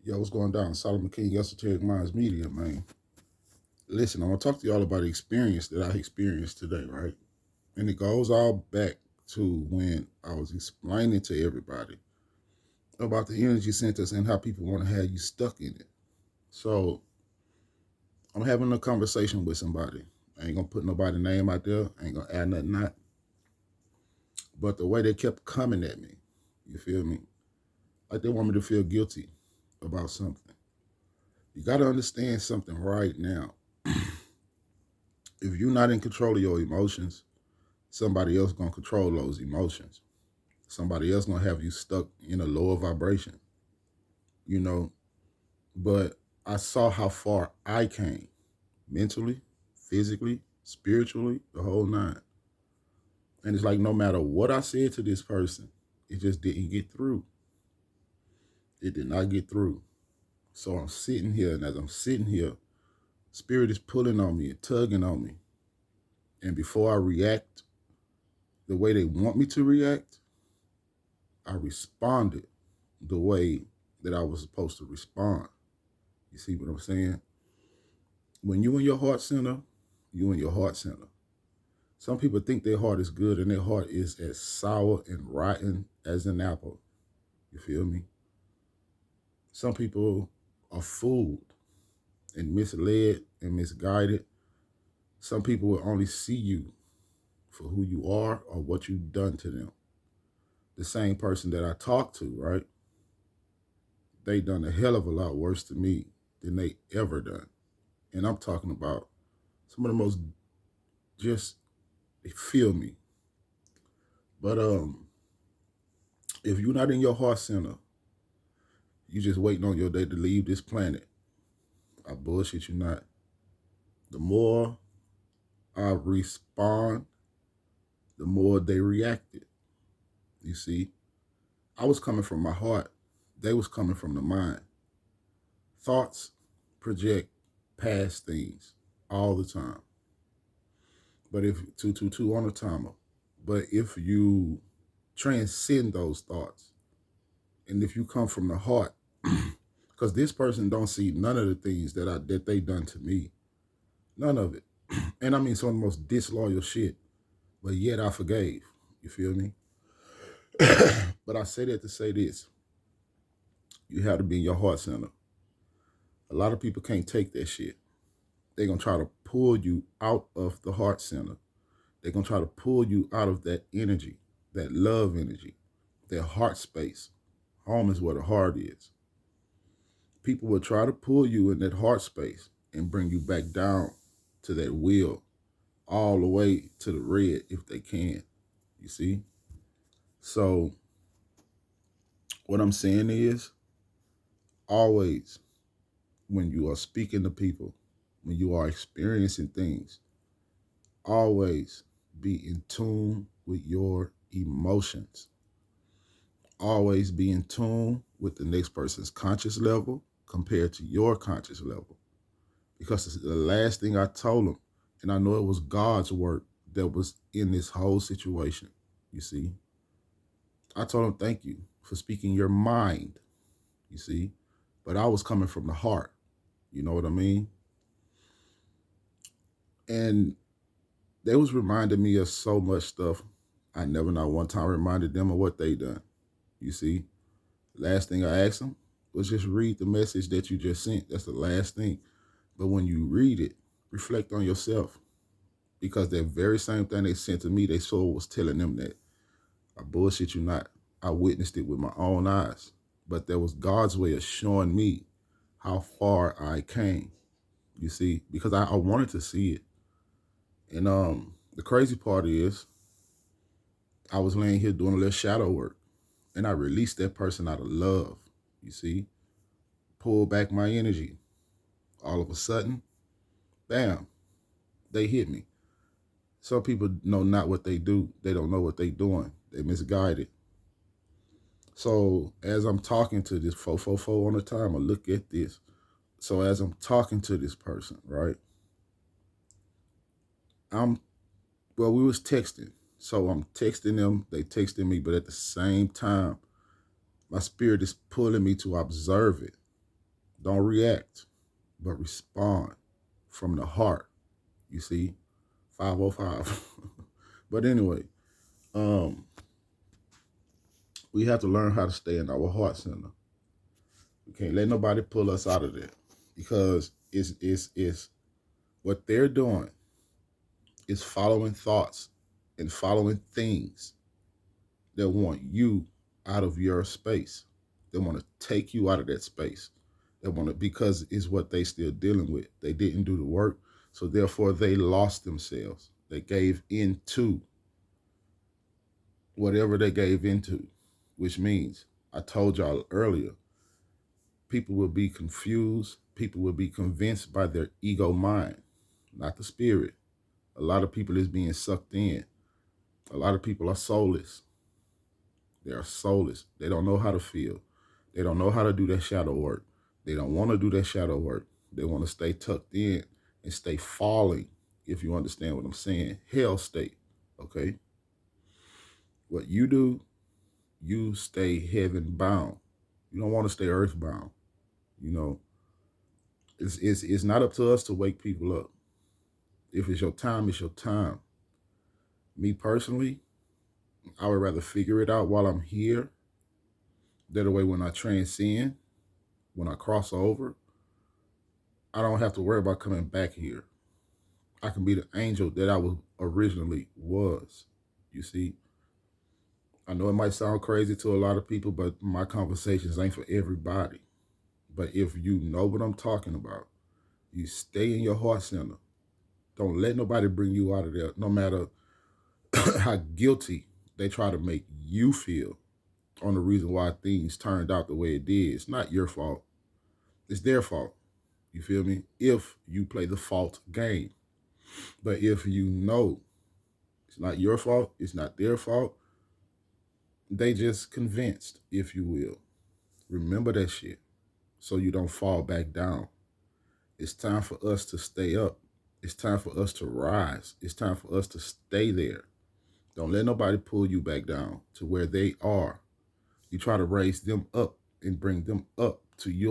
Yo, what's going down? Solomon King, Esoteric Minds Media, man. Listen, I'm gonna talk to y'all about the experience that I experienced today, right? And it goes all back to when I was explaining to everybody about the energy centers and how people want to have you stuck in it. So I'm having a conversation with somebody. I ain't gonna put nobody's name out there. I ain't gonna add nothing out. But the way they kept coming at me, you feel me? Like they want me to feel guilty about something. You gotta understand something right now. If you're not in control of your emotions, somebody else gonna control those emotions. Somebody else gonna have you stuck in a lower vibration, you know. But I saw how far I came mentally, physically, spiritually, the whole nine. And it's like no matter what I said to this person, it just didn't get through. It did not get through. So I'm sitting here, and as I'm sitting here, spirit is pulling on me and tugging on me. And before I react the way they want me to react, I responded the way that I was supposed to respond. You see what I'm saying? When you in your heart center, you in your heart center. Some people think their heart is good and their heart is as sour and rotten as an apple. You feel me? Some people are fooled and misled and misguided. Some people will only see you for who you are or what you've done to them. The same person that I talk to, right? They done a hell of a lot worse to me than they ever done. And I'm talking about some of the most just they feel me. But if you're not in your heart center, you just waiting on your day to leave this planet. I bullshit you not. The more I respond, the more they reacted. You see, I was coming from my heart. They was coming from the mind. Thoughts project past things all the time. But if 222 on a timer, but if you transcend those thoughts, and if you come from the heart, because this person don't see none of the things that they done to me, none of it, and I mean some of the most disloyal shit, but yet I forgave. You feel me? But I say that to say this: you have to be in your heart center. A lot of people can't take that shit. They're gonna try to pull you out of the heart center. They're gonna try to pull you out of that energy, that love energy, that heart space. Home is where the heart is. People will try to pull you in that heart space and bring you back down to that wheel, all the way to the red if they can. You see? So what I'm saying is always when you are speaking to people, when you are experiencing things, always be in tune with your emotions. Always be in tune with the next person's conscious level compared to your conscious level. Because it's the last thing I told him, and I know it was God's work that was in this whole situation. You see, I told him, thank you for speaking your mind, you see, but I was coming from the heart. You know what I mean? And they was reminding me of so much stuff. I never not one time reminded them of what they done. You see, last thing I asked them was just read the message that you just sent. That's the last thing. But when you read it, reflect on yourself. Because that very same thing they sent to me, their soul was telling them that. I bullshit you not. I witnessed it with my own eyes. But that was God's way of showing me how far I came. You see, because I wanted to see it. And the crazy part is I was laying here doing a little shadow work. And I released that person out of love. You see? Pull back my energy. All of a sudden, bam, they hit me. Some people know not what they do. They don't know what they doing. They misguided. So as I'm talking to this 444 on the timer, look at this. So as I'm talking to this person, right? We was texting. So I'm texting them, they texting me, but at the same time, my spirit is pulling me to observe it. Don't react, but respond from the heart. You see, 505. But anyway, um, we have to learn how to stay in our heart center. We can't let nobody pull us out of there because it's what they're doing is following thoughts and following things that want you out of your space. They want to take you out of that space. They want to, because it's what they still dealing with. They didn't do the work, so therefore they lost themselves. They gave into whatever they gave into, which means, I told y'all earlier, people will be confused. People will be convinced by their ego mind, not the spirit. A lot of people is being sucked in. A lot of people are soulless. They are soulless. They don't know how to feel. They don't know how to do that shadow work. They don't want to do that shadow work. They want to stay tucked in and stay falling, if you understand what I'm saying. Hell state, okay? What you do, you stay heaven bound. You don't want to stay earth bound. You know, it's not up to us to wake people up. If it's your time, it's your time. Me personally, I would rather figure it out while I'm here. That way, when I transcend, when I cross over, I don't have to worry about coming back here. I can be the angel that I was originally was. You see, I know it might sound crazy to a lot of people, but my conversations ain't for everybody. But if you know what I'm talking about, you stay in your heart center. Don't let nobody bring you out of there, no matter how guilty they try to make you feel on the reason why things turned out the way it did. It's not your fault. It's their fault. You feel me? If you play the fault game. But if you know it's not your fault, it's not their fault, they just convinced, if you will. Remember that shit so you don't fall back down. It's time for us to stay up. It's time for us to rise. It's time for us to stay there. Don't let nobody pull you back down to where they are. You try to raise them up and bring them up to your